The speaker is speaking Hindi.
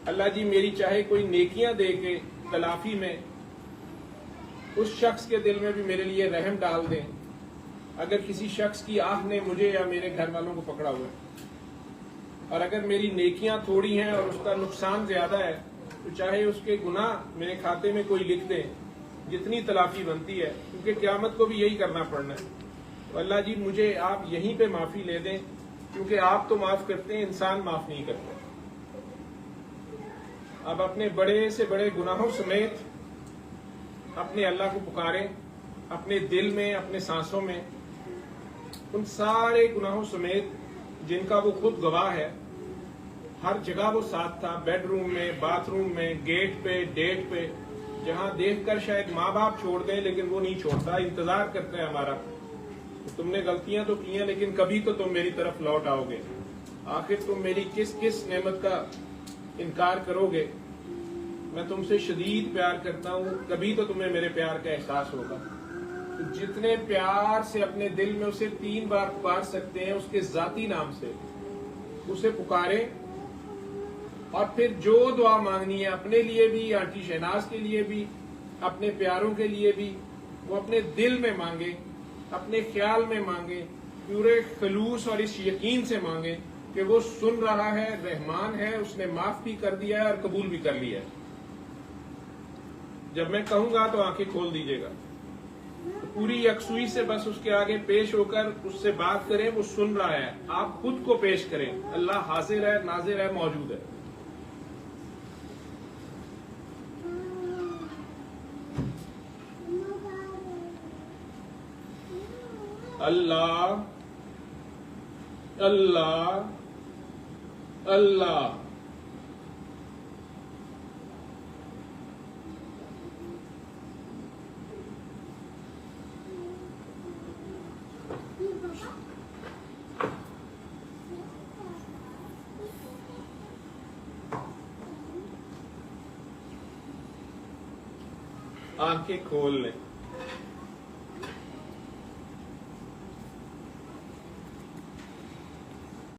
अल्लाह जी मेरी चाहे कोई नेकियां दे के तलाफी में उस शख्स के दिल में भी मेरे लिए रहम डाल दें। अगर किसी शख्स की आह ने मुझे या मेरे घर वालों को पकड़ा हुआ है और अगर मेरी नेकियां थोड़ी हैं और उसका नुकसान ज्यादा है तो चाहे उसके गुनाह मेरे खाते में कोई लिख दे, जितनी तलाफी बनती है, क्योंकि क़यामत को भी यही करना पड़ना है। तो अल्लाह जी मुझे आप यहीं पे माफी ले दें, क्योंकि आप तो माफ करते हैं, इंसान माफ नहीं करते। अब अपने बड़े से बड़े गुनाहों समेत अपने अल्लाह को पुकारें, अपने दिल में, अपने सांसों में, उन सारे गुनाहों समेत जिनका वो खुद गवाह है। हर जगह वो साथ था, बेडरूम में, बाथरूम में, गेट पे, डेट पे, जहां देखकर शायद माँ बाप छोड़ दें लेकिन वो नहीं छोड़ता, इंतजार करता है हमारा। तो तुमने गलतियां तो की हैं लेकिन कभी तो तुम मेरी तरफ लौट आओगे। आखिर तुम मेरी किस किस नेमत का इनकार करोगे। मैं तुमसे शदीद प्यार करता हूँ, कभी तो तुम्हें मेरे प्यार का एहसास होगा। तो जितने प्यार से अपने दिल में उसे 3 बार पुकार सकते हैं उसके जाती नाम से, उसे पुकारें। और फिर जो दुआ मांगनी है अपने लिए भी, आंटी शहनाज के लिए भी, अपने प्यारों के लिए भी, वो अपने दिल में मांगे, अपने ख्याल में मांगे, पूरे खलूस और इस यकीन से मांगे कि वो सुन रहा है, रहमान है, उसने माफ भी कर दिया है और कबूल भी कर लिया है। जब मैं कहूंगा तो आंखें खोल दीजिएगा, तो पूरी यकसुई से बस उसके आगे पेश होकर उससे बात करें। वो सुन रहा है, आप खुद को पेश करें। अल्लाह हाजिर है, नाजिर है, मौजूद है। अल्लाह अल्लाह अल्लाह। आंखें खोल लें।